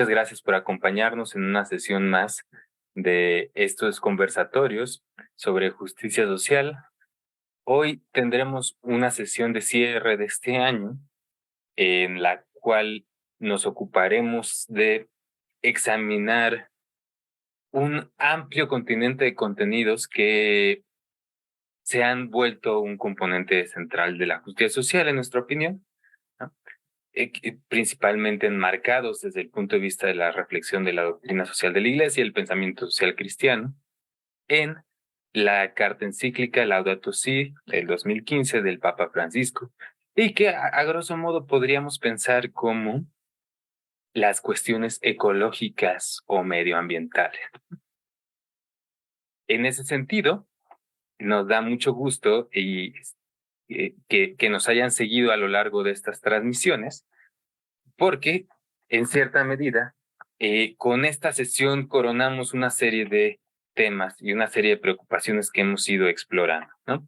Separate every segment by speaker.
Speaker 1: Muchas gracias por acompañarnos en una sesión más de estos conversatorios sobre justicia social. Hoy tendremos una sesión de cierre de este año en la cual nos ocuparemos de examinar un amplio continente de contenidos que se han vuelto un componente central de la justicia social, en nuestra opinión, ¿no? Principalmente enmarcados desde el punto de vista de la reflexión de la doctrina social de la Iglesia y el pensamiento social cristiano, en la carta encíclica Laudato Si del 2015 del Papa Francisco, y que a grosso modo podríamos pensar como las cuestiones ecológicas o medioambientales. En ese sentido, nos da mucho gusto que nos hayan seguido a lo largo de estas transmisiones, porque en cierta medida, con esta sesión coronamos una serie de temas y una serie de preocupaciones que hemos ido explorando, ¿no?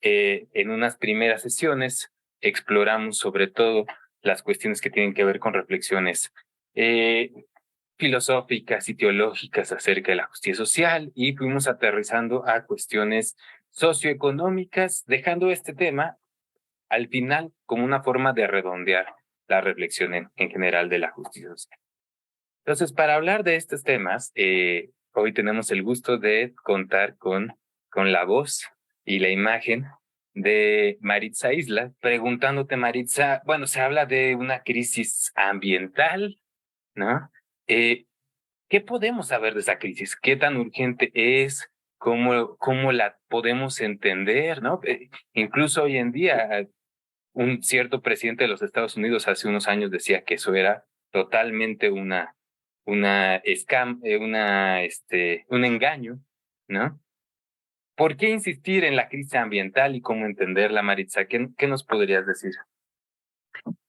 Speaker 1: En unas primeras sesiones exploramos sobre todo las cuestiones que tienen que ver con reflexiones filosóficas y teológicas acerca de la justicia social, y fuimos aterrizando a cuestiones socioeconómicas, dejando este tema al final como una forma de redondear la reflexión en general de la justicia social. Entonces, para hablar de estos temas, hoy tenemos el gusto de contar con la voz y la imagen de Maritza Isla. Preguntándote, Maritza, bueno, se habla de una crisis ambiental, ¿no? ¿Qué podemos saber de esa crisis? ¿Qué tan urgente es? ¿Cómo la podemos entender, ¿no? Incluso hoy en día, un cierto presidente de los Estados Unidos hace unos años decía que eso era totalmente un engaño, ¿no? ¿Por qué insistir en la crisis ambiental y cómo entenderla, Maritza? ¿Qué nos podrías decir?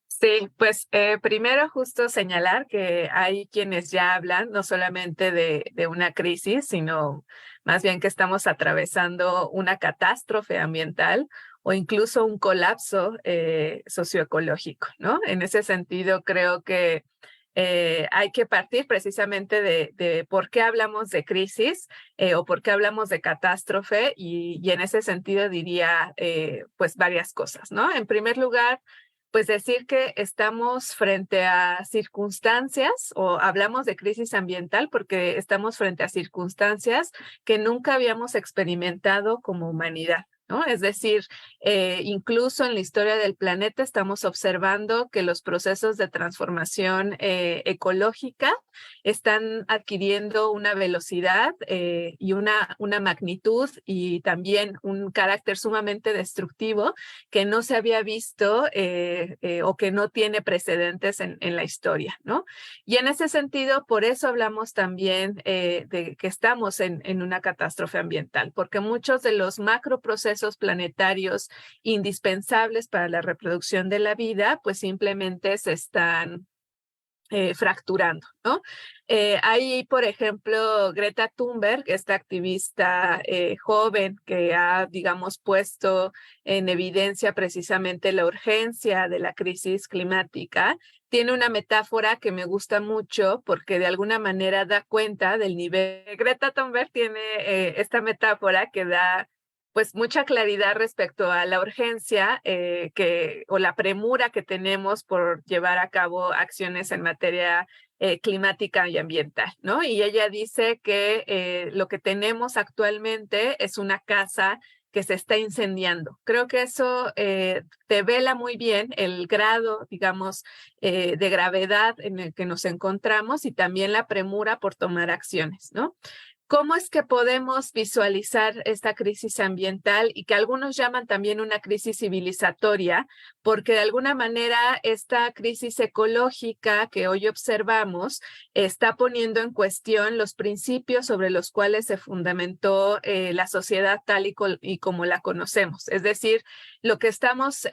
Speaker 2: Sí, pues primero justo señalar que hay quienes ya hablan no solamente de una crisis, sino más bien que estamos atravesando una catástrofe ambiental o incluso un colapso socioecológico, ¿no? En ese sentido, creo que hay que partir precisamente de por qué hablamos de crisis o por qué hablamos de catástrofe y en ese sentido diría pues varias cosas, ¿no? En primer lugar, pues decir que estamos frente a circunstancias o hablamos de crisis ambiental porque estamos frente a circunstancias que nunca habíamos experimentado como humanidad, ¿no? Es decir, incluso en la historia del planeta estamos observando que los procesos de transformación ecológica están adquiriendo una velocidad y una magnitud y también un carácter sumamente destructivo que no se había visto o que no tiene precedentes en la historia, ¿no? Y en ese sentido, por eso hablamos también de que estamos en una catástrofe ambiental, porque muchos de los macroprocesos planetarios indispensables para la reproducción de la vida, pues simplemente se están fracturando, ¿no? Hay, por ejemplo, Greta Thunberg, esta activista joven que ha, digamos, puesto en evidencia precisamente la urgencia de la crisis climática. Tiene una metáfora que me gusta mucho porque de alguna manera da cuenta del nivel. Greta Thunberg tiene esta metáfora que da pues mucha claridad respecto a la urgencia o la premura que tenemos por llevar a cabo acciones en materia climática y ambiental, ¿no? Y ella dice que lo que tenemos actualmente es una casa que se está incendiando. Creo que eso devela muy bien el grado, digamos, de gravedad en el que nos encontramos y también la premura por tomar acciones, ¿no? ¿Cómo es que podemos visualizar esta crisis ambiental y que algunos llaman también una crisis civilizatoria? Porque de alguna manera esta crisis ecológica que hoy observamos está poniendo en cuestión los principios sobre los cuales se fundamentó la sociedad tal y como la conocemos. Es decir, lo que estamos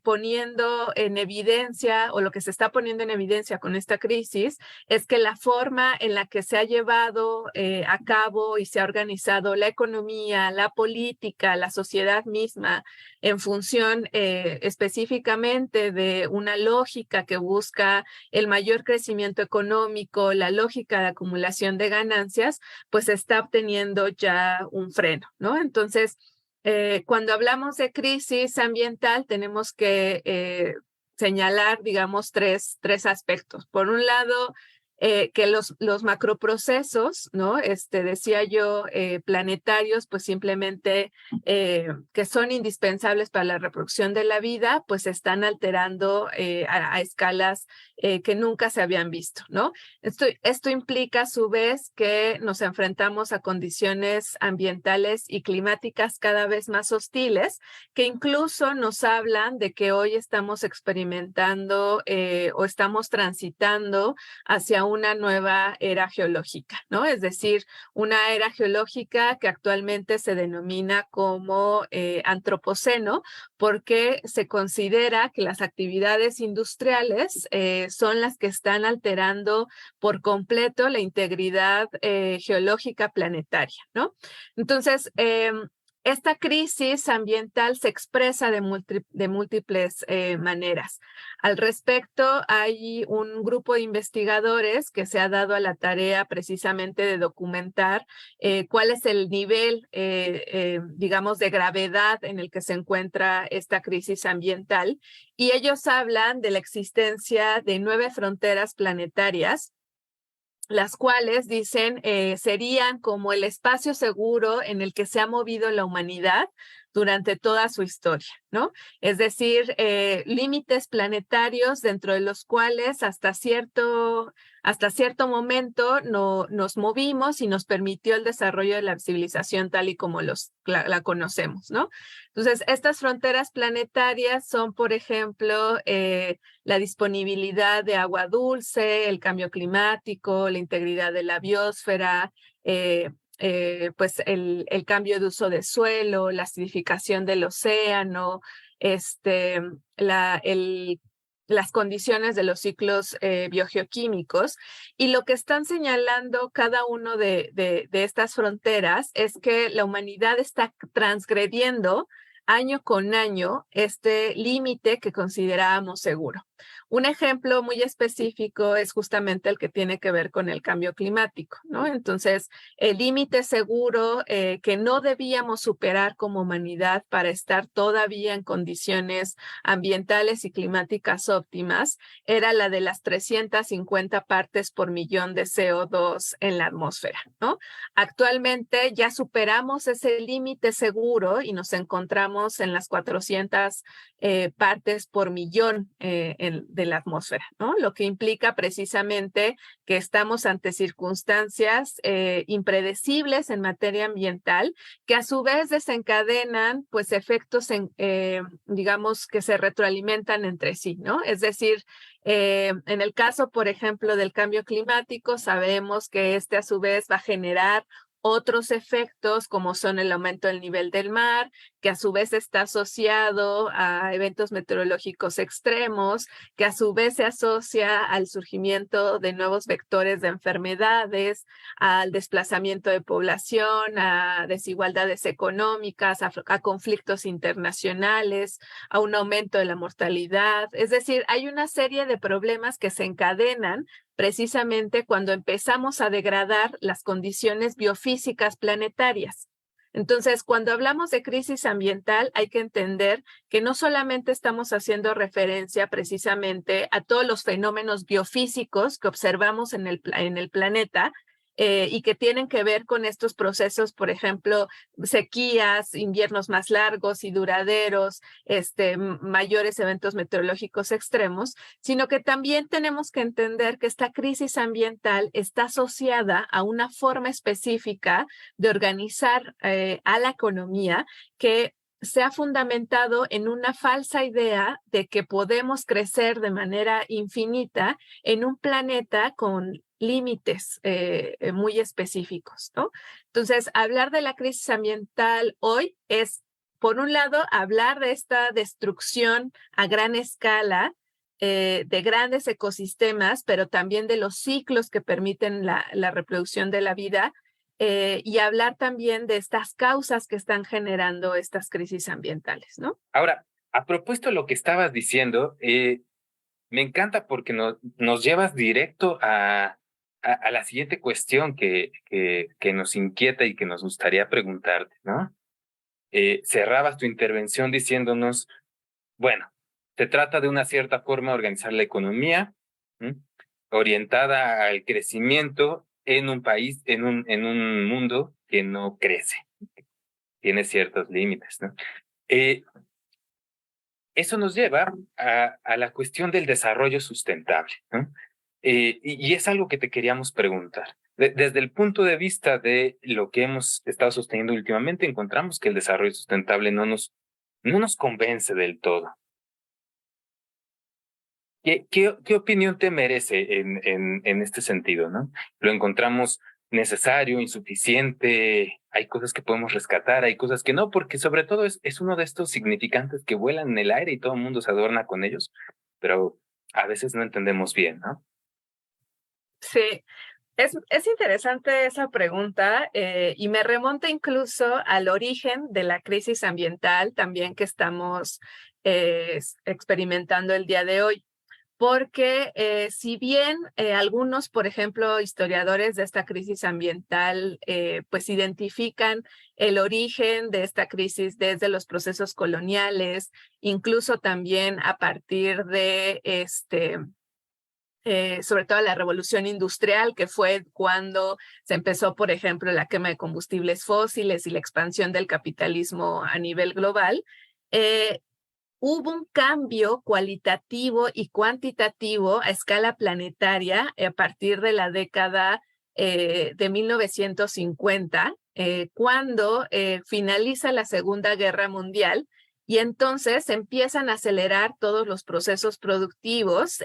Speaker 2: poniendo en evidencia o lo que se está poniendo en evidencia con esta crisis es que la forma en la que se ha llevado a cabo y se ha organizado la economía, la política, la sociedad misma en función específicamente de una lógica que busca el mayor crecimiento económico, la lógica de acumulación de ganancias, pues está obteniendo ya un freno, ¿no? Entonces, cuando hablamos de crisis ambiental, tenemos que señalar, digamos, tres aspectos. Por un lado, que los macroprocesos, ¿no? Decía yo, planetarios, pues simplemente que son indispensables para la reproducción de la vida, pues están alterando a escalas que nunca se habían visto, ¿no? Esto implica a su vez que nos enfrentamos a condiciones ambientales y climáticas cada vez más hostiles, que incluso nos hablan de que hoy estamos experimentando o estamos transitando hacia una nueva era geológica, ¿no? Es decir, una era geológica que actualmente se denomina como antropoceno, porque se considera que las actividades industriales son las que están alterando por completo la integridad geológica planetaria, ¿no? Entonces, esta crisis ambiental se expresa de múltiples maneras. Al respecto, hay un grupo de investigadores que se ha dado a la tarea precisamente de documentar cuál es el nivel, digamos, de gravedad en el que se encuentra esta crisis ambiental. Y ellos hablan de la existencia de 9 fronteras planetarias, las cuales dicen serían como el espacio seguro en el que se ha movido la humanidad durante toda su historia, ¿no? Es decir, límites planetarios dentro de los cuales hasta cierto momento nos movimos y nos permitió el desarrollo de la civilización tal y como la conocemos, ¿no? Entonces, estas fronteras planetarias son, por ejemplo, la disponibilidad de agua dulce, el cambio climático, la integridad de la biosfera, pues el cambio de uso de suelo, la acidificación del océano, las condiciones de los ciclos biogeoquímicos. Y lo que están señalando cada uno de estas fronteras es que la humanidad está transgrediendo año con año este límite que considerábamos seguro. Un ejemplo muy específico es justamente el que tiene que ver con el cambio climático, ¿no? Entonces, el límite seguro que no debíamos superar como humanidad para estar todavía en condiciones ambientales y climáticas óptimas era la de las 350 partes por millón de CO2 en la atmósfera, ¿no? Actualmente ya superamos ese límite seguro y nos encontramos en las 400 partes por millón de la atmósfera, ¿no? Lo que implica precisamente que estamos ante circunstancias impredecibles en materia ambiental que a su vez desencadenan pues efectos digamos que se retroalimentan entre sí, ¿no? Es decir, en el caso, por ejemplo, del cambio climático, sabemos que a su vez va a generar otros efectos como son el aumento del nivel del mar, que a su vez está asociado a eventos meteorológicos extremos, que a su vez se asocia al surgimiento de nuevos vectores de enfermedades, al desplazamiento de población, a desigualdades económicas, a conflictos internacionales, a un aumento de la mortalidad. Es decir, hay una serie de problemas que se encadenan precisamente cuando empezamos a degradar las condiciones biofísicas planetarias. Entonces, cuando hablamos de crisis ambiental, hay que entender que no solamente estamos haciendo referencia precisamente a todos los fenómenos biofísicos que observamos en el planeta, y que tienen que ver con estos procesos, por ejemplo, sequías, inviernos más largos y duraderos, mayores eventos meteorológicos extremos, sino que también tenemos que entender que esta crisis ambiental está asociada a una forma específica de organizar a la economía que se ha fundamentado en una falsa idea de que podemos crecer de manera infinita en un planeta con límites muy específicos, ¿no? Entonces, hablar de la crisis ambiental hoy es por un lado, hablar de esta destrucción a gran escala de grandes ecosistemas, pero también de los ciclos que permiten la reproducción de la vida, y hablar también de estas causas que están generando estas crisis ambientales, ¿no?
Speaker 1: Ahora, a propósito de lo que estabas diciendo, me encanta porque nos llevas directo a la siguiente cuestión que nos inquieta y que nos gustaría preguntarte, ¿no? Cerrabas tu intervención diciéndonos, bueno, se trata de una cierta forma de organizar la economía, ¿m? Orientada al crecimiento en un país, en un mundo que no crece, tiene ciertos límites, ¿no? Eso nos lleva a la cuestión del desarrollo sustentable, ¿no? Y es algo que te queríamos preguntar. Desde el punto de vista de lo que hemos estado sosteniendo últimamente, encontramos que el desarrollo sustentable no nos convence del todo. ¿Qué opinión te merece en este sentido, ¿no? ¿Lo encontramos necesario, insuficiente? ¿Hay cosas que podemos rescatar? ¿Hay cosas que no? Porque sobre todo es uno de estos significantes que vuelan en el aire y todo el mundo se adorna con ellos, pero a veces no entendemos bien, ¿no?
Speaker 2: Sí, es interesante esa pregunta y me remonta incluso al origen de la crisis ambiental también que estamos experimentando el día de hoy. Porque si bien algunos, por ejemplo, historiadores de esta crisis ambiental, pues identifican el origen de esta crisis desde los procesos coloniales, incluso también a partir de sobre todo la revolución industrial, que fue cuando se empezó, por ejemplo, la quema de combustibles fósiles y la expansión del capitalismo a nivel global. Hubo un cambio cualitativo y cuantitativo a escala planetaria a partir de la década de 1950, cuando finaliza la Segunda Guerra Mundial y entonces empiezan a acelerar todos los procesos productivos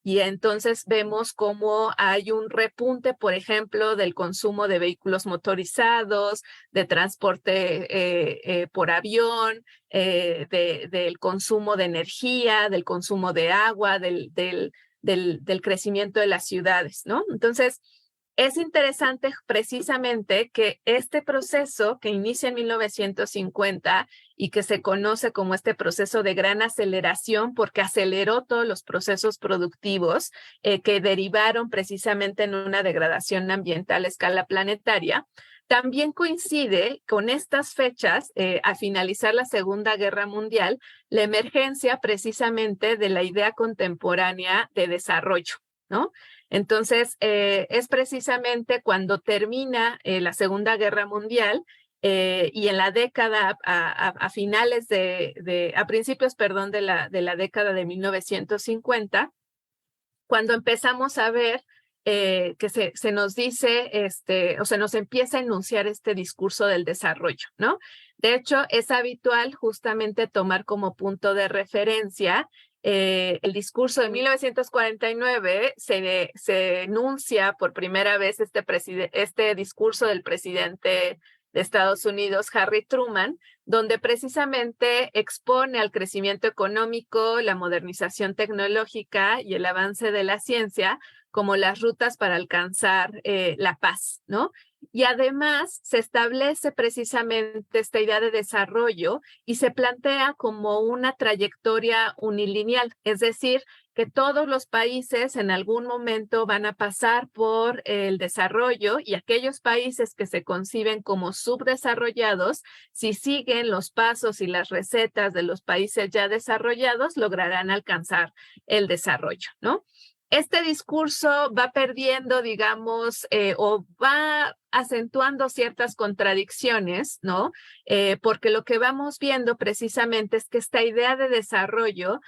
Speaker 2: y entonces vemos cómo hay un repunte, por ejemplo, del consumo de vehículos motorizados, de transporte por avión, del consumo de energía, del consumo de agua, del crecimiento de las ciudades, ¿no? Entonces, es interesante precisamente que este proceso que inicia en 1950 y que se conoce como este proceso de gran aceleración porque aceleró todos los procesos productivos que derivaron precisamente en una degradación ambiental a escala planetaria, también coincide con estas fechas, a finalizar la Segunda Guerra Mundial, la emergencia precisamente de la idea contemporánea de desarrollo, ¿no? Entonces, es precisamente cuando termina la Segunda Guerra Mundial y en la década, a finales a principios, perdón, de la década de 1950, cuando empezamos a ver que se nos dice, o se nos empieza a enunciar este discurso del desarrollo, ¿no? De hecho, es habitual justamente tomar como punto de referencia el discurso de 1949, se enuncia por primera vez este discurso del presidente de Estados Unidos, Harry Truman, donde precisamente expone al crecimiento económico, la modernización tecnológica y el avance de la ciencia como las rutas para alcanzar la paz, ¿no? Y además se establece precisamente esta idea de desarrollo y se plantea como una trayectoria unilineal, es decir, que todos los países en algún momento van a pasar por el desarrollo y aquellos países que se conciben como subdesarrollados, si siguen los pasos y las recetas de los países ya desarrollados, lograrán alcanzar el desarrollo, ¿no? Este discurso va perdiendo, digamos, o va acentuando ciertas contradicciones, ¿no? Porque lo que vamos viendo precisamente es que esta idea de desarrollo,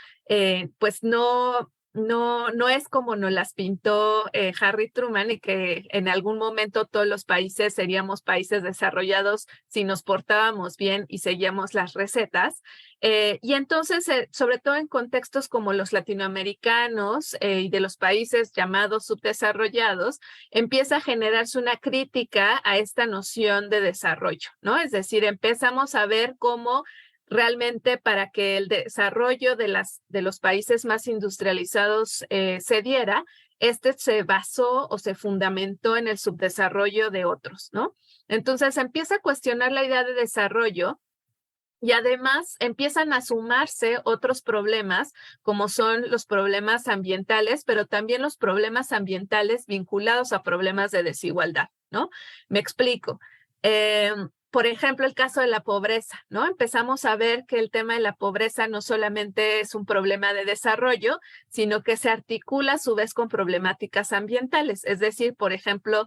Speaker 2: pues no no es como nos las pintó Harry Truman, y que en algún momento todos los países seríamos países desarrollados si nos portábamos bien y seguíamos las recetas. Y entonces, sobre todo en contextos como los latinoamericanos y de los países llamados subdesarrollados, empieza a generarse una crítica a esta noción de desarrollo, ¿no? Es decir, empezamos a ver cómo realmente para que el desarrollo de los países más industrializados se diera, este se basó o se fundamentó en el subdesarrollo de otros, ¿no? Entonces empieza a cuestionar la idea de desarrollo. Y además empiezan a sumarse otros problemas, como son los problemas ambientales, pero también los problemas ambientales vinculados a problemas de desigualdad, ¿no? Me explico. Por ejemplo, el caso de la pobreza, ¿no? Empezamos a ver que el tema de la pobreza no solamente es un problema de desarrollo, sino que se articula a su vez con problemáticas ambientales. Es decir, por ejemplo,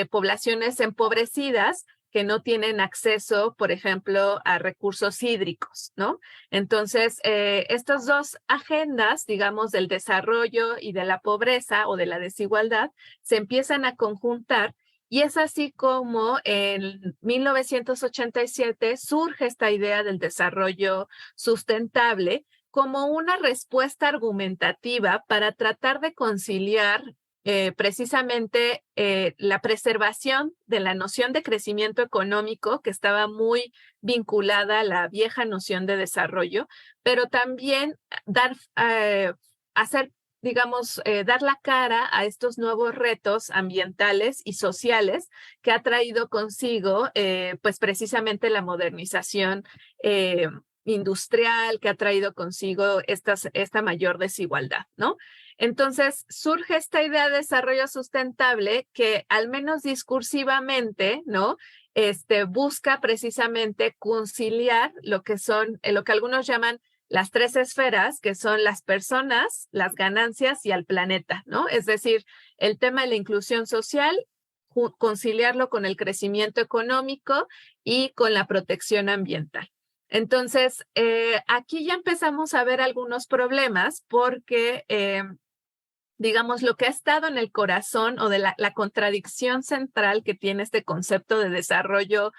Speaker 2: poblaciones empobrecidas que no tienen acceso, por ejemplo, a recursos hídricos, ¿no? Entonces, estas dos agendas, digamos, del desarrollo y de la pobreza o de la desigualdad, se empiezan a conjuntar. Y es así como en 1987 surge esta idea del desarrollo sustentable como una respuesta argumentativa para tratar de conciliar precisamente la preservación de la noción de crecimiento económico, que estaba muy vinculada a la vieja noción de desarrollo, pero también hacer, digamos, dar la cara a estos nuevos retos ambientales y sociales que ha traído consigo, pues precisamente la modernización industrial, que ha traído consigo esta mayor desigualdad, ¿no? Entonces surge esta idea de desarrollo sustentable que al menos discursivamente, ¿no? Busca precisamente conciliar lo que son, lo que algunos llaman las tres esferas, que son las personas, las ganancias y al planeta, ¿no? Es decir, el tema de la inclusión social, conciliarlo con el crecimiento económico y con la protección ambiental. Entonces, aquí ya empezamos a ver algunos problemas porque digamos, lo que ha estado en el corazón o de la contradicción central que tiene este concepto de desarrollo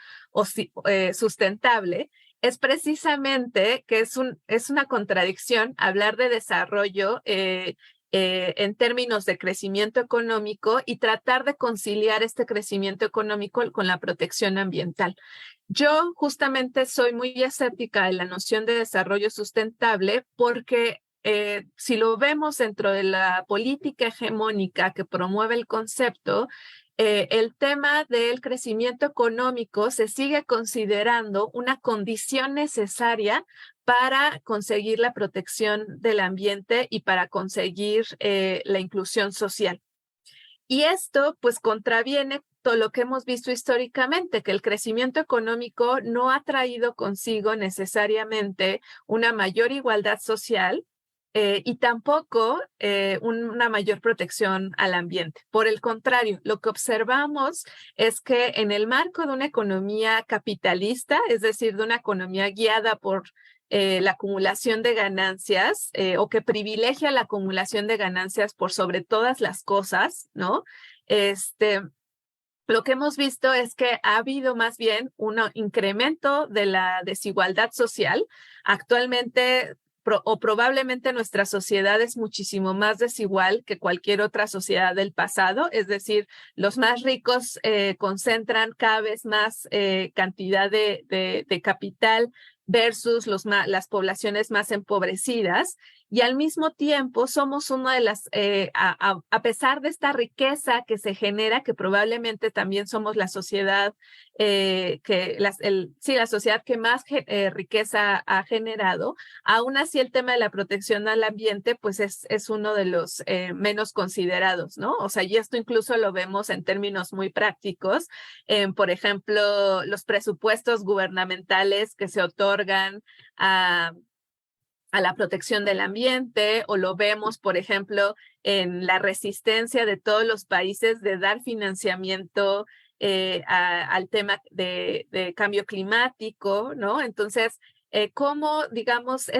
Speaker 2: sustentable es precisamente que es una contradicción hablar de desarrollo en términos de crecimiento económico y tratar de conciliar este crecimiento económico con la protección ambiental. Yo justamente soy muy escéptica de la noción de desarrollo sustentable porque si lo vemos dentro de la política hegemónica que promueve el concepto, el tema del crecimiento económico se sigue considerando una condición necesaria para conseguir la protección del ambiente y para conseguir la inclusión social. Y esto pues contraviene todo lo que hemos visto históricamente, que el crecimiento económico no ha traído consigo necesariamente una mayor igualdad social, y tampoco una mayor protección al ambiente. Por el contrario, lo que observamos es que en el marco de una economía capitalista, es decir, de una economía guiada por la acumulación de ganancias o que privilegia la acumulación de ganancias por sobre todas las cosas, ¿no? Lo que hemos visto es que ha habido más bien un incremento de la desigualdad social. Actualmente o probablemente nuestra sociedad es muchísimo más desigual que cualquier otra sociedad del pasado, es decir, los más ricos concentran cada vez más cantidad de capital versus las poblaciones más empobrecidas. Y al mismo tiempo somos una de las, a pesar de esta riqueza que se genera, que probablemente también somos la sociedad, la sociedad que más riqueza ha generado, aún así el tema de la protección al ambiente pues es uno de los menos considerados, ¿no? O sea, y esto incluso lo vemos en términos muy prácticos, por ejemplo, los presupuestos gubernamentales que se otorgan a la protección del ambiente, o lo vemos, por ejemplo, en la resistencia de todos los países de dar financiamiento al tema de cambio climático, ¿no? Entonces, cómo, digamos,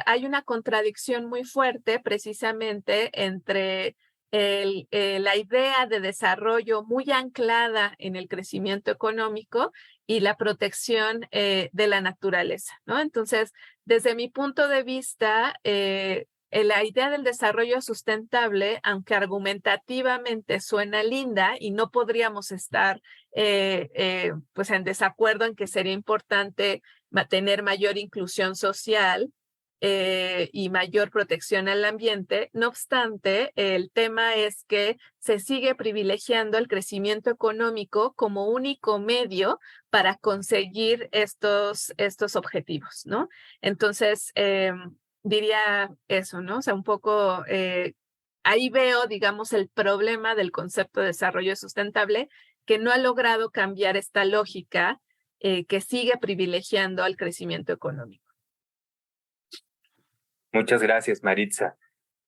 Speaker 2: hay una contradicción muy fuerte precisamente entre la idea de desarrollo muy anclada en el crecimiento económico y la protección de la naturaleza, ¿no? Entonces, desde mi punto de vista, la idea del desarrollo sustentable, aunque argumentativamente suena linda y no podríamos estar pues en desacuerdo en que sería importante tener mayor inclusión social y mayor protección al ambiente. No obstante, el tema es que se sigue privilegiando el crecimiento económico como único medio para conseguir estos objetivos, ¿no? Entonces, diría eso, ¿no? O sea, un poco ahí veo, digamos, el problema del concepto de desarrollo sustentable que no ha logrado cambiar esta lógica que sigue privilegiando al crecimiento económico.
Speaker 1: Muchas gracias, Maritza.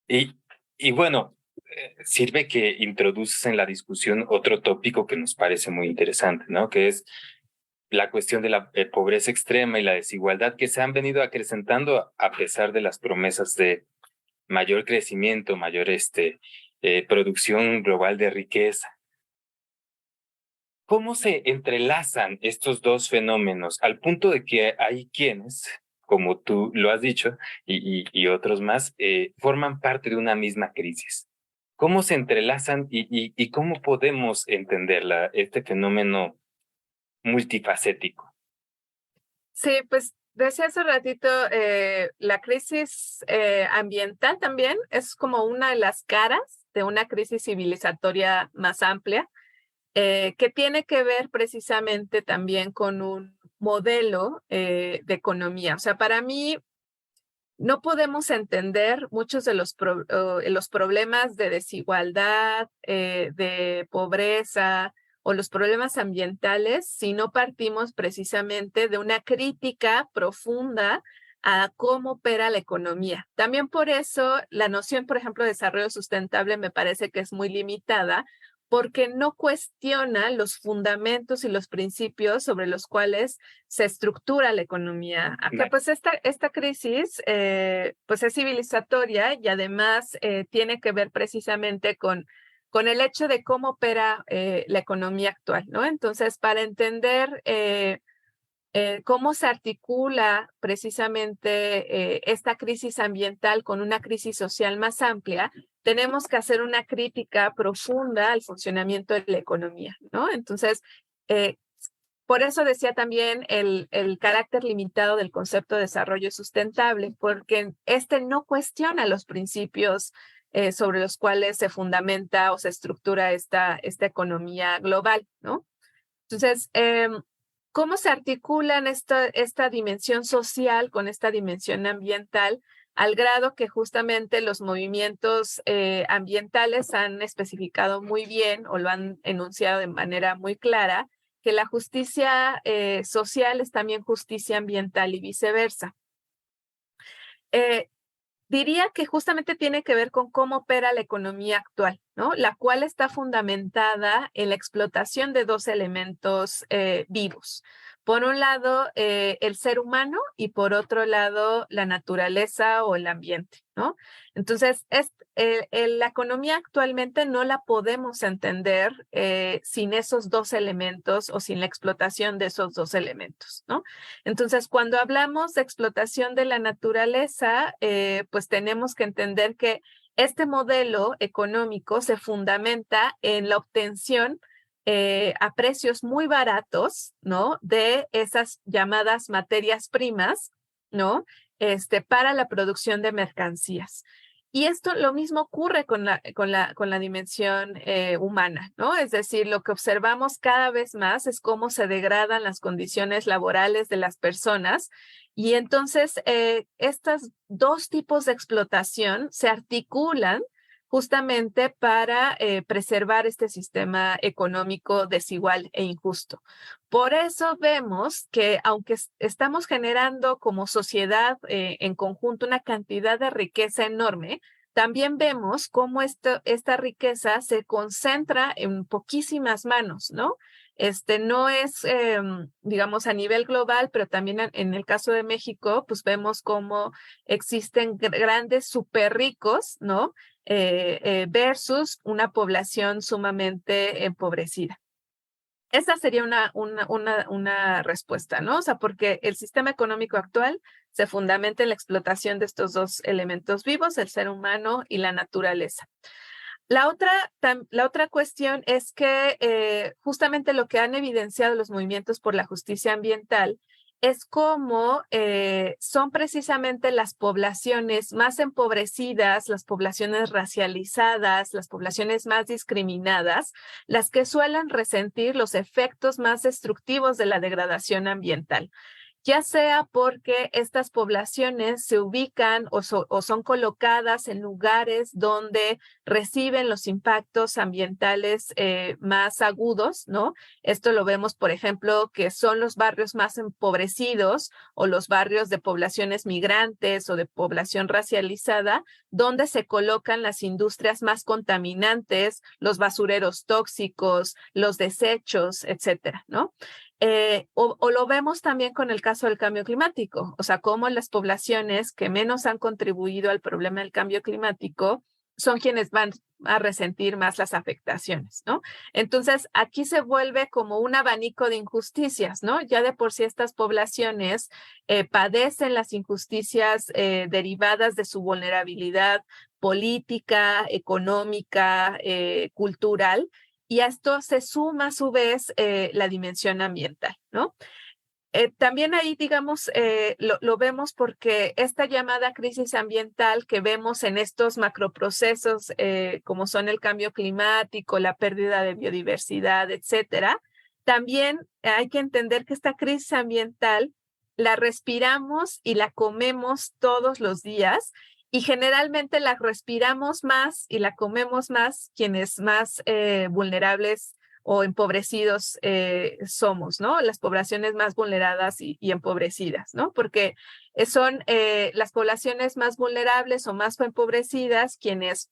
Speaker 1: Y bueno, sirve que introduces en la discusión otro tópico que nos parece muy interesante, ¿no? Que es la cuestión de la pobreza extrema y la desigualdad que se han venido acrecentando a pesar de las promesas de mayor crecimiento, mayor producción global de riqueza. ¿Cómo se entrelazan estos dos fenómenos al punto de que hay quienes, como tú lo has dicho, y otros más, forman parte de una misma crisis? ¿Cómo se entrelazan y cómo podemos entender este fenómeno multifacético?
Speaker 2: Sí, pues decía hace ratito, la crisis ambiental también es como una de las caras de una crisis civilizatoria más amplia, que tiene que ver precisamente también con un modelo de economía. O sea, para mí no podemos entender muchos de los problemas de desigualdad, de pobreza o los problemas ambientales si no partimos precisamente de una crítica profunda a cómo opera la economía. También por eso la noción, por ejemplo, de desarrollo sustentable me parece que es muy limitada porque no cuestiona los fundamentos y los principios sobre los cuales se estructura la economía. Acá, pues esta crisis pues es civilizatoria y además tiene que ver precisamente con el hecho de cómo opera la economía actual, ¿no? Entonces, para entender cómo se articula precisamente esta crisis ambiental con una crisis social más amplia, tenemos que hacer una crítica profunda al funcionamiento de la economía, ¿no? Entonces, eh, por eso decía también el carácter limitado del concepto de desarrollo sustentable, porque este no cuestiona los principios sobre los cuales se fundamenta o se estructura esta economía global, ¿no? Entonces, ¿cómo se articulan esta dimensión social con esta dimensión ambiental? Al grado que justamente los movimientos ambientales han especificado muy bien o lo han enunciado de manera muy clara, que la justicia social es también justicia ambiental y viceversa. Diría que justamente tiene que ver con cómo opera la economía actual, ¿no? La cual está fundamentada en la explotación de dos elementos vivos. Por un lado, el ser humano y por otro lado, la naturaleza o el ambiente, ¿no? Entonces, la economía actualmente no la podemos entender sin esos dos elementos o sin la explotación de esos dos elementos, ¿no? Entonces, cuando hablamos de explotación de la naturaleza, pues tenemos que entender que este modelo económico se fundamenta en la obtención a precios muy baratos, ¿no? De esas llamadas materias primas, ¿no? Para la producción de mercancías. Y esto lo mismo ocurre con la dimensión humana, ¿no? Es decir, lo que observamos cada vez más es cómo se degradan las condiciones laborales de las personas y entonces estos dos tipos de explotación se articulan justamente para preservar este sistema económico desigual e injusto. Por eso vemos que aunque estamos generando como sociedad en conjunto una cantidad de riqueza enorme, también vemos cómo esta riqueza se concentra en poquísimas manos, ¿no? No es, digamos, a nivel global, pero también en el caso de México, pues vemos cómo existen grandes súper ricos, ¿no? Versus una población sumamente empobrecida. Esa sería una respuesta, ¿no? O sea, porque el sistema económico actual se fundamenta en la explotación de estos dos elementos vivos, el ser humano y la naturaleza. La otra cuestión es que justamente lo que han evidenciado los movimientos por la justicia ambiental es cómo son precisamente las poblaciones más empobrecidas, las poblaciones racializadas, las poblaciones más discriminadas, las que suelen resentir los efectos más destructivos de la degradación ambiental, ya sea porque estas poblaciones se ubican o son colocadas en lugares donde reciben los impactos ambientales más agudos, ¿no? Esto lo vemos, por ejemplo, que son los barrios más empobrecidos o los barrios de poblaciones migrantes o de población racializada, donde se colocan las industrias más contaminantes, los basureros tóxicos, los desechos, etcétera, ¿no? O lo vemos también con el caso del cambio climático, o sea, cómo las poblaciones que menos han contribuido al problema del cambio climático son quienes van a resentir más las afectaciones, ¿no? Entonces, aquí se vuelve como un abanico de injusticias, ¿no? Ya de por sí estas poblaciones padecen las injusticias derivadas de su vulnerabilidad política, económica, cultural, y a esto se suma a su vez la dimensión ambiental, ¿no? También ahí, digamos, lo vemos porque esta llamada crisis ambiental que vemos en estos macroprocesos como son el cambio climático, la pérdida de biodiversidad, etcétera, también hay que entender que esta crisis ambiental la respiramos y la comemos todos los días y generalmente la respiramos más y la comemos más quienes más vulnerables o empobrecidos somos, ¿no? Las poblaciones más vulneradas y empobrecidas, ¿no? Porque son las poblaciones más vulnerables o más empobrecidas quienes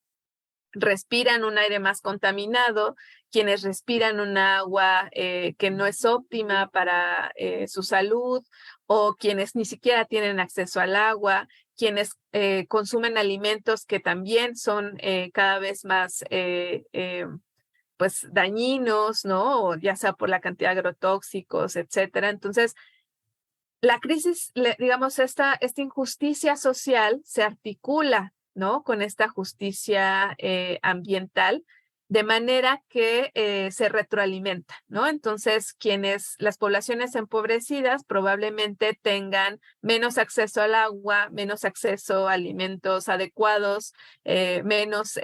Speaker 2: respiran un aire más contaminado, quienes respiran un agua que no es óptima para su salud o quienes ni siquiera tienen acceso al agua, quienes consumen alimentos que también son cada vez más pues dañinos, ¿no? O ya sea por la cantidad de agrotóxicos, etcétera. Entonces, la crisis, digamos, esta injusticia social se articula, ¿no? Con esta justicia ambiental, de manera que se retroalimenta, ¿no? Entonces, las poblaciones empobrecidas probablemente tengan menos acceso al agua, menos acceso a alimentos adecuados, menos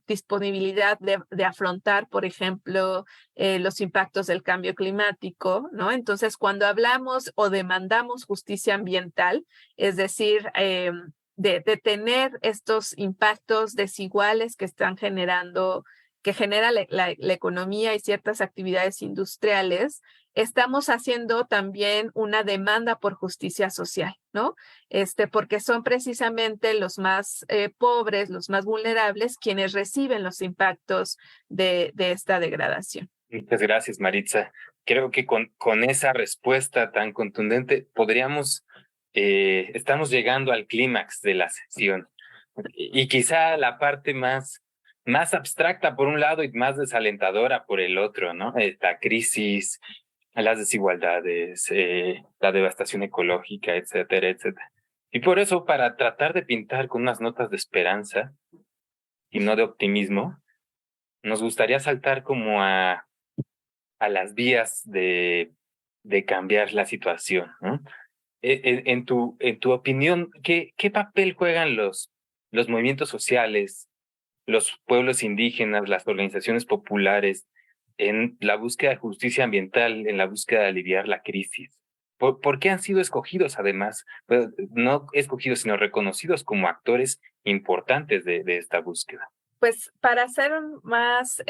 Speaker 2: disponibilidad de afrontar, por ejemplo, los impactos del cambio climático, ¿no? Entonces, cuando hablamos o demandamos justicia ambiental, es decir, de tener estos impactos desiguales que están generando, que genera la economía y ciertas actividades industriales, estamos haciendo también una demanda por justicia social, ¿no? Porque son precisamente los más pobres, los más vulnerables, quienes reciben los impactos de esta degradación.
Speaker 1: Muchas gracias, Maritza. Creo que con esa respuesta tan contundente estamos llegando al clímax de la sesión. Y quizá la parte más abstracta por un lado y más desalentadora por el otro, ¿no? Esta crisis, las desigualdades, la devastación ecológica, etcétera, etcétera. Y por eso, para tratar de pintar con unas notas de esperanza y no de optimismo, nos gustaría saltar como a las vías de cambiar la situación, ¿no? En tu opinión, ¿qué papel juegan los movimientos sociales, los pueblos indígenas, las organizaciones populares en la búsqueda de justicia ambiental, en la búsqueda de aliviar la crisis? ¿Por qué han sido escogidos, además, no escogidos, sino reconocidos como actores importantes de esta búsqueda?
Speaker 2: Pues para ser más,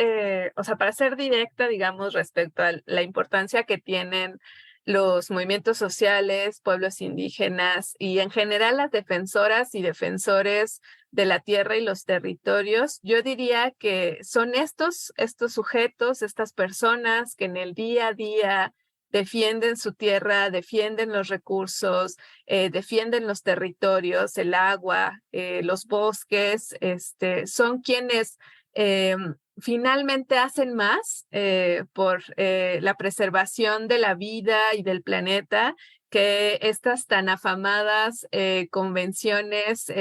Speaker 2: o sea, para ser directa, digamos, respecto a la importancia que tienen los movimientos sociales, pueblos indígenas y en general las defensoras y defensores de la tierra y los territorios, yo diría que son estos sujetos, estas personas que en el día a día defienden su tierra, defienden los recursos, defienden los territorios, el agua, los bosques, son quienes finalmente hacen más por la preservación de la vida y del planeta que estas tan afamadas convenciones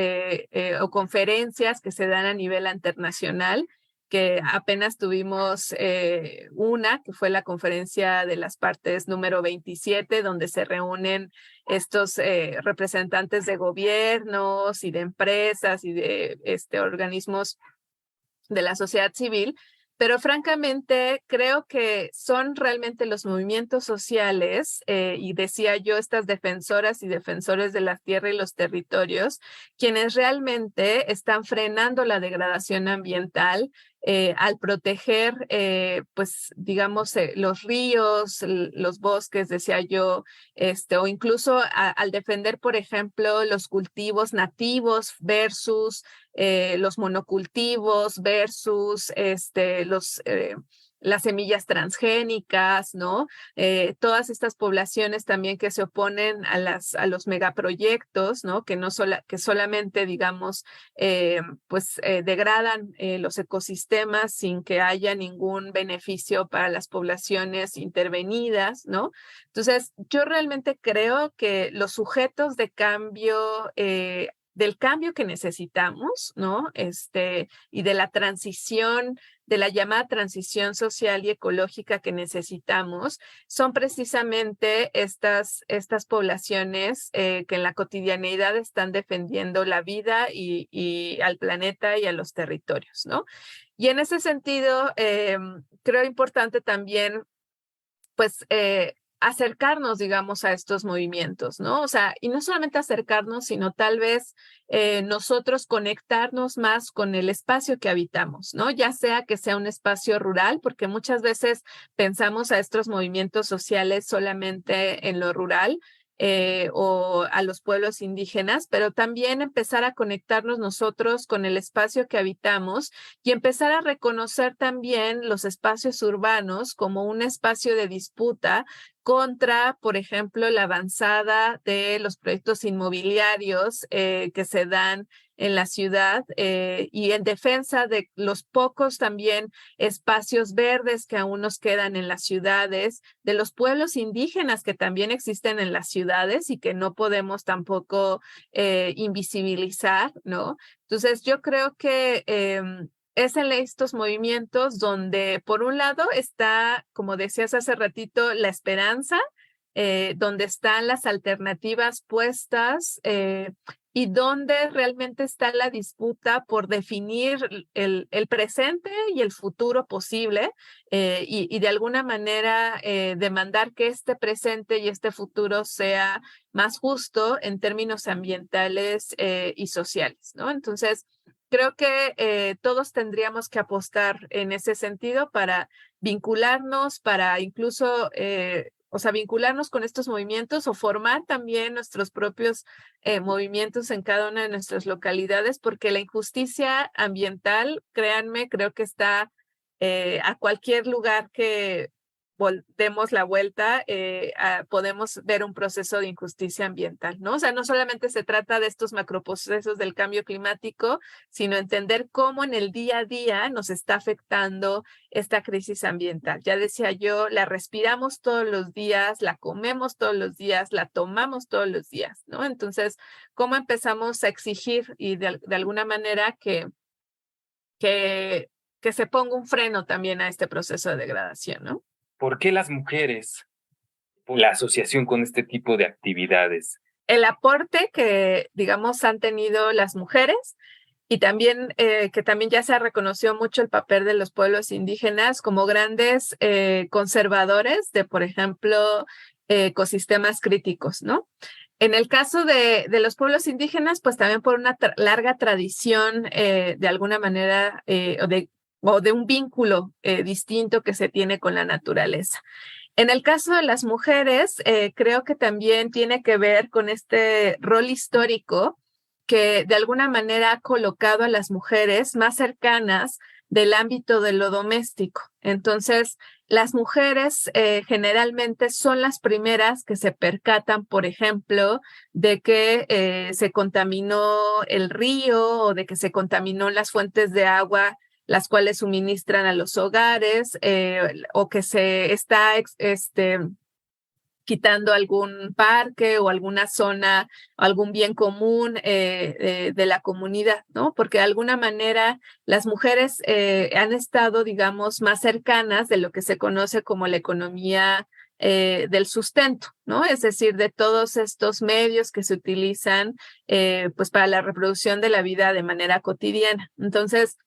Speaker 2: o conferencias que se dan a nivel internacional, que apenas tuvimos una, que fue la conferencia de las partes número 27, donde se reúnen estos representantes de gobiernos y de empresas y de organismos de la sociedad civil, pero francamente creo que son realmente los movimientos sociales, y decía yo, estas defensoras y defensores de la tierra y los territorios, quienes realmente están frenando la degradación ambiental al proteger, pues digamos, los ríos, los bosques, decía yo, o incluso al defender, por ejemplo, los cultivos nativos versus los monocultivos versus las semillas transgénicas, ¿no? Todas estas poblaciones también que se oponen a los megaproyectos, ¿no? Que solamente, digamos, degradan los ecosistemas sin que haya ningún beneficio para las poblaciones intervenidas, ¿no? Entonces, yo realmente creo que los sujetos de cambio del cambio que necesitamos, ¿no? Y de la transición, de la llamada transición social y ecológica que necesitamos, son precisamente estas poblaciones que en la cotidianeidad están defendiendo la vida y al planeta y a los territorios, ¿no? Y en ese sentido, creo importante también, pues, acercarnos, digamos, a estos movimientos, ¿no? O sea, y no solamente acercarnos, sino tal vez nosotros conectarnos más con el espacio que habitamos, ¿no? Ya sea que sea un espacio rural, porque muchas veces pensamos a estos movimientos sociales solamente en lo rural, o a los pueblos indígenas, pero también empezar a conectarnos nosotros con el espacio que habitamos y empezar a reconocer también los espacios urbanos como un espacio de disputa contra, por ejemplo, la avanzada de los proyectos inmobiliarios que se dan en la ciudad, y en defensa de los pocos también espacios verdes que aún nos quedan en las ciudades, de los pueblos indígenas que también existen en las ciudades y que no podemos tampoco invisibilizar, ¿no? Entonces, yo creo que es en estos movimientos donde, por un lado, está, como decías hace ratito, la esperanza, donde están las alternativas puestas, y donde realmente está la disputa por definir el presente y el futuro posible, y de alguna manera demandar que este presente y este futuro sea más justo en términos ambientales y sociales, ¿no? Entonces, creo que todos tendríamos que apostar en ese sentido para vincularnos, para incluso, vincularnos con estos movimientos o formar también nuestros propios movimientos en cada una de nuestras localidades, porque la injusticia ambiental, créanme, creo que está a cualquier lugar que demos la vuelta, podemos ver un proceso de injusticia ambiental, ¿no? O sea, no solamente se trata de estos macroprocesos del cambio climático, sino entender cómo en el día a día nos está afectando esta crisis ambiental. Ya decía yo, la respiramos todos los días, la comemos todos los días, la tomamos todos los días, ¿no? Entonces, ¿cómo empezamos a exigir y de alguna manera que se ponga un freno también a este proceso de degradación, ¿no?
Speaker 1: ¿Por qué las mujeres, la asociación con este tipo de actividades?
Speaker 2: El aporte que, digamos, han tenido las mujeres y también que también ya se reconoció mucho el papel de los pueblos indígenas como grandes conservadores de, por ejemplo, ecosistemas críticos, ¿no? En el caso de los pueblos indígenas, pues también por una larga tradición, de alguna manera, o de un vínculo distinto que se tiene con la naturaleza. En el caso de las mujeres, creo que también tiene que ver con este rol histórico que de alguna manera ha colocado a las mujeres más cercanas del ámbito de lo doméstico. Entonces, las mujeres generalmente son las primeras que se percatan, por ejemplo, de que se contaminó el río o de que se contaminó las fuentes de agua las cuales suministran a los hogares, o que se está quitando algún parque o alguna zona, algún bien común de la comunidad, ¿no? Porque de alguna manera las mujeres han estado, digamos, más cercanas de lo que se conoce como la economía del sustento, ¿no? Es decir, de todos estos medios que se utilizan pues para la reproducción de la vida de manera cotidiana. Entonces,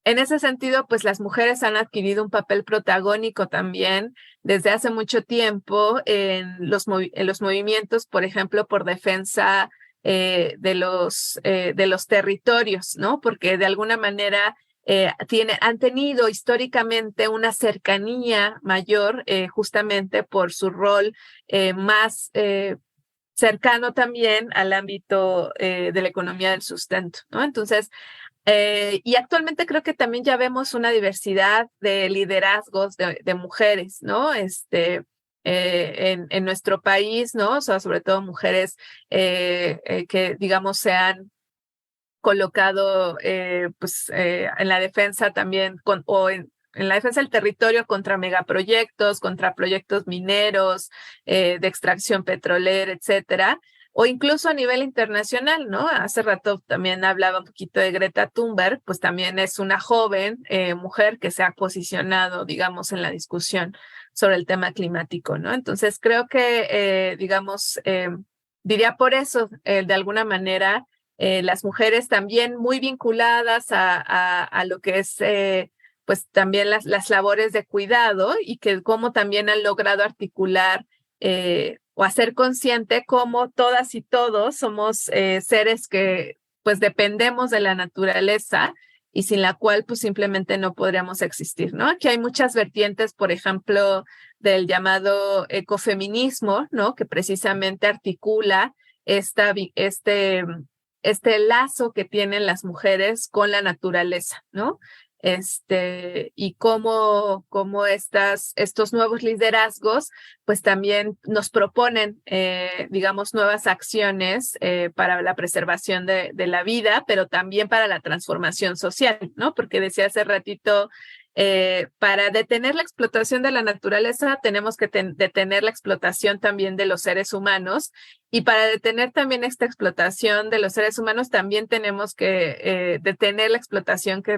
Speaker 2: en ese sentido, pues las mujeres han adquirido un papel protagónico también desde hace mucho tiempo en los movimientos, por ejemplo, por defensa de los territorios, ¿no? Porque de alguna manera han tenido históricamente una cercanía mayor justamente por su rol más cercano también al ámbito de la economía del sustento, ¿no? Entonces, y actualmente creo que también ya vemos una diversidad de liderazgos de mujeres, ¿no? En nuestro país, ¿no? O sea, sobre todo mujeres que, digamos, se han colocado en la defensa también en la defensa del territorio contra megaproyectos, contra proyectos mineros, de extracción petrolera, etcétera, o incluso a nivel internacional, ¿no? Hace rato también hablaba un poquito de Greta Thunberg, pues también es una joven mujer que se ha posicionado, digamos, en la discusión sobre el tema climático, ¿no? Entonces creo que, digamos, diría por eso, de alguna manera, las mujeres también muy vinculadas a lo que es pues también las labores de cuidado y que cómo también han logrado articular o hacer consciente cómo todas y todos somos seres que pues dependemos de la naturaleza y sin la cual pues simplemente no podríamos existir, ¿no? Aquí hay muchas vertientes, por ejemplo, del llamado ecofeminismo, ¿no? Que precisamente articula este lazo que tienen las mujeres con la naturaleza, ¿no? Y cómo estos nuevos liderazgos, pues también nos proponen, digamos, nuevas acciones para la preservación de la vida, pero también para la transformación social, ¿no? Porque decía hace ratito, para detener la explotación de la naturaleza, tenemos que detener la explotación también de los seres humanos. Y para detener también esta explotación de los seres humanos, también tenemos que detener la explotación que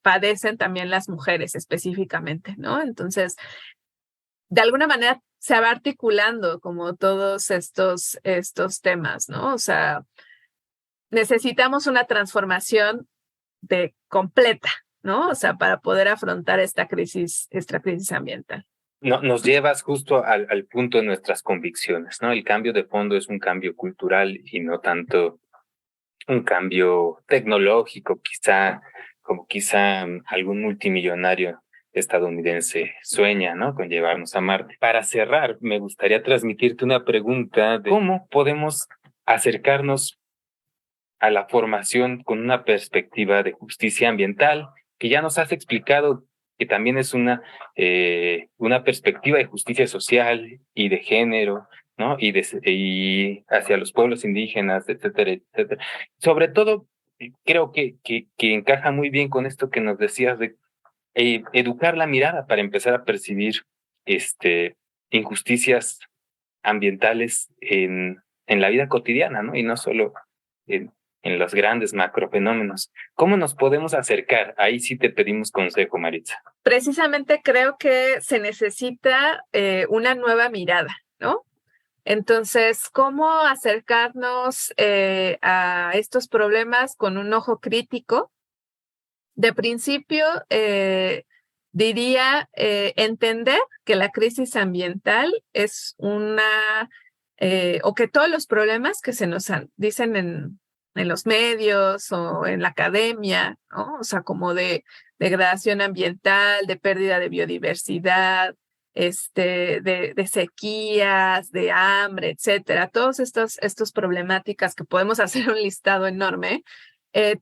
Speaker 2: padecen también las mujeres específicamente, ¿no? Entonces, de alguna manera se va articulando como todos estos temas, ¿no? O sea, necesitamos una transformación completa, ¿no? O sea, para poder afrontar esta crisis ambiental.
Speaker 1: No, nos llevas justo al punto de nuestras convicciones, ¿no? El cambio de fondo es un cambio cultural y no tanto un cambio tecnológico, quizá algún multimillonario estadounidense sueña, ¿no? Con llevarnos a Marte. Para cerrar, me gustaría transmitirte una pregunta de cómo podemos acercarnos a la formación con una perspectiva de justicia ambiental, que ya nos has explicado que también es una perspectiva de justicia social y de género, ¿no? Y hacia los pueblos indígenas, etcétera, etcétera. Sobre todo, creo que encaja muy bien con esto que nos decías de educar la mirada para empezar a percibir injusticias ambientales en la vida cotidiana, ¿no? Y no solo en los grandes macrofenómenos. ¿Cómo nos podemos acercar? Ahí sí te pedimos consejo, Maritza.
Speaker 2: Precisamente creo que se necesita una nueva mirada, ¿no? Entonces, ¿cómo acercarnos a estos problemas con un ojo crítico? De principio, diría entender que la crisis ambiental es o que todos los problemas que se nos dicen en los medios o en la academia, ¿no? O sea, como de degradación ambiental, de pérdida de biodiversidad, de sequías, de hambre, etcétera, todos estos problemáticas que podemos hacer un listado enorme,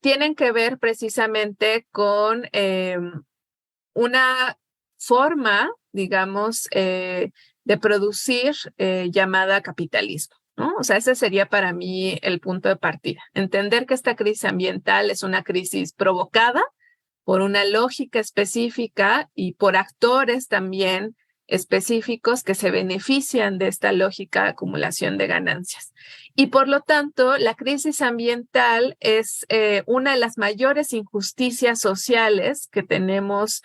Speaker 2: tienen que ver precisamente con una forma, digamos, de producir llamada capitalismo, ¿no? O sea, ese sería para mí el punto de partida. Entender que esta crisis ambiental es una crisis provocada por una lógica específica y por actores también específicos que se benefician de esta lógica de acumulación de ganancias. Y por lo tanto, la crisis ambiental es una de las mayores injusticias sociales que tenemos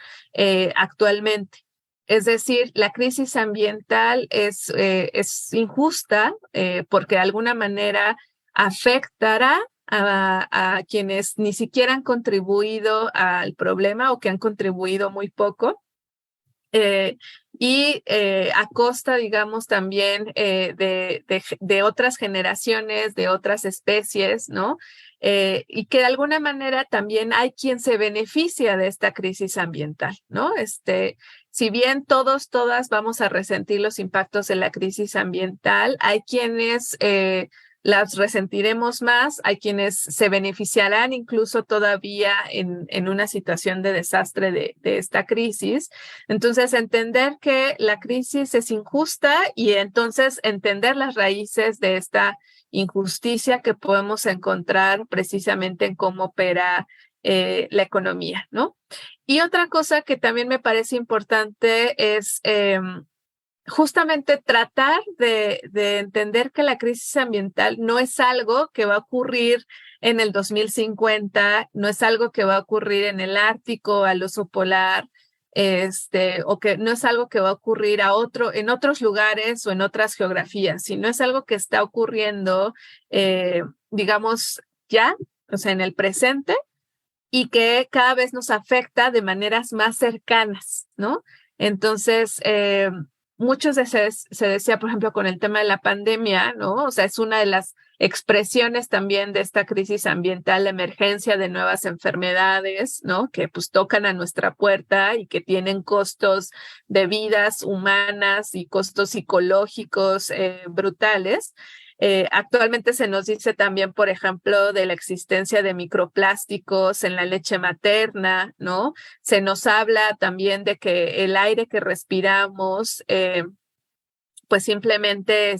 Speaker 2: actualmente. Es decir, la crisis ambiental es injusta porque de alguna manera afectará a quienes ni siquiera han contribuido al problema o que han contribuido muy poco. A costa, digamos, también de otras generaciones, de otras especies, ¿no? Y que de alguna manera también hay quien se beneficia de esta crisis ambiental, ¿no? Si bien todas vamos a resentir los impactos de la crisis ambiental, hay quienes las resentiremos más, hay quienes se beneficiarán incluso todavía en una situación de desastre de esta crisis. Entonces, entender que la crisis es injusta y entonces entender las raíces de esta injusticia que podemos encontrar precisamente en cómo opera la economía, ¿no? Y otra cosa que también me parece importante es justamente tratar de entender que la crisis ambiental no es algo que va a ocurrir en el 2050, no es algo que va a ocurrir en el Ártico, al oso polar, o que no es algo que va a ocurrir en otros lugares o en otras geografías, sino es algo que está ocurriendo, digamos, ya, o sea, en el presente, y que cada vez nos afecta de maneras más cercanas, ¿no? Entonces, muchos se decía, por ejemplo, con el tema de la pandemia, ¿no? O sea, es una de las expresiones también de esta crisis ambiental, la emergencia de nuevas enfermedades, ¿no? Que pues tocan a nuestra puerta y que tienen costos de vidas humanas y costos psicológicos brutales. Actualmente se nos dice también, por ejemplo, de la existencia de microplásticos en la leche materna, ¿no? Se nos habla también de que el aire que respiramos, pues simplemente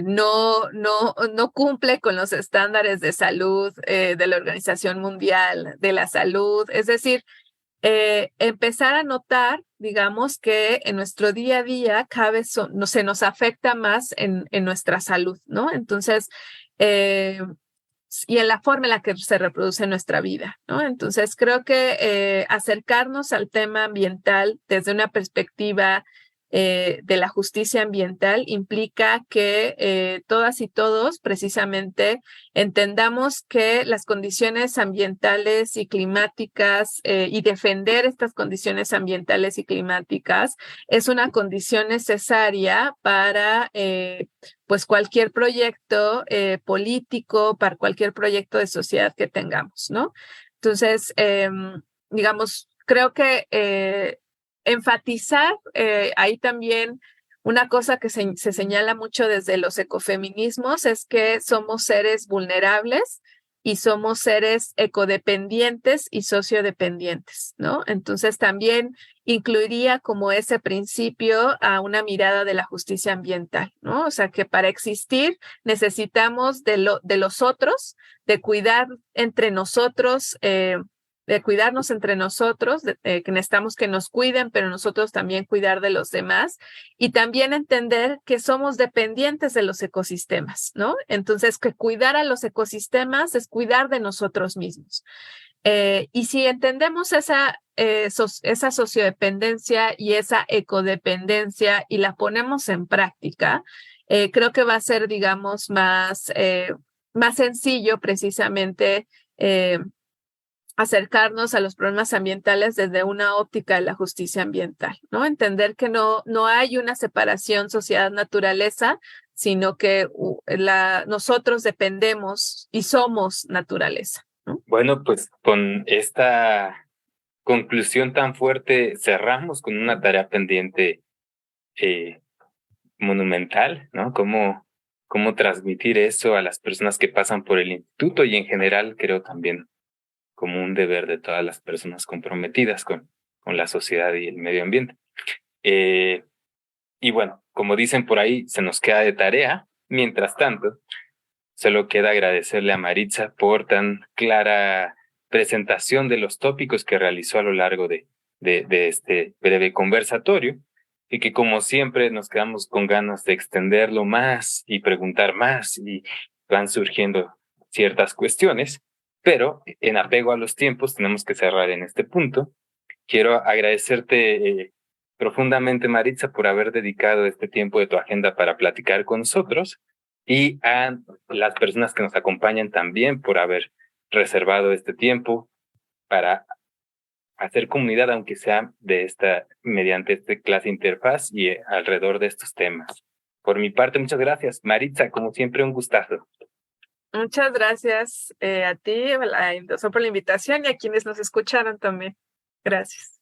Speaker 2: no cumple con los estándares de salud de la Organización Mundial de la Salud. Es decir, empezar a notar, digamos, que en nuestro día a día cada vez se nos afecta más en nuestra salud, ¿no? Entonces, y en la forma en la que se reproduce nuestra vida, ¿no? Entonces, creo que acercarnos al tema ambiental desde una perspectiva de la justicia ambiental implica que todas y todos precisamente entendamos que las condiciones ambientales y climáticas y defender estas condiciones ambientales y climáticas es una condición necesaria para pues cualquier proyecto político, para cualquier proyecto de sociedad que tengamos, ¿no? Entonces, digamos, creo que enfatizar ahí también una cosa que se señala mucho desde los ecofeminismos es que somos seres vulnerables y somos seres ecodependientes y sociodependientes, ¿no? Entonces también incluiría como ese principio a una mirada de la justicia ambiental, ¿no? O sea que para existir necesitamos de los otros, de cuidar entre nosotros, de cuidarnos entre nosotros, que necesitamos que nos cuiden, pero nosotros también cuidar de los demás y también entender que somos dependientes de los ecosistemas, ¿no? Entonces, que cuidar a los ecosistemas es cuidar de nosotros mismos. Y si entendemos esa sociodependencia y esa ecodependencia y la ponemos en práctica, creo que va a ser, digamos, más sencillo precisamente acercarnos a los problemas ambientales desde una óptica de la justicia ambiental, ¿no? Entender que no hay una separación sociedad-naturaleza, sino que nosotros dependemos y somos naturaleza, ¿no?
Speaker 1: Bueno, pues con conclusión tan fuerte cerramos con una tarea pendiente monumental, ¿no? Cómo transmitir eso a las personas que pasan por el instituto y en general creo también como un deber de todas las personas comprometidas con la sociedad y el medio ambiente. Y bueno, como dicen por ahí, se nos queda de tarea. Mientras tanto, solo queda agradecerle a Maritza por tan clara presentación de los tópicos que realizó a lo largo de este breve conversatorio y que como siempre nos quedamos con ganas de extenderlo más y preguntar más y van surgiendo ciertas cuestiones, pero en apego a los tiempos tenemos que cerrar en este punto. Quiero agradecerte profundamente, Maritza, por haber dedicado este tiempo de tu agenda para platicar con nosotros y a las personas que nos acompañan también por haber reservado este tiempo para hacer comunidad, aunque sea mediante esta clase interfaz y alrededor de estos temas. Por mi parte, muchas gracias. Maritza, como siempre, un gustazo.
Speaker 2: Muchas gracias a ti, por la invitación y a quienes nos escucharon también. Gracias.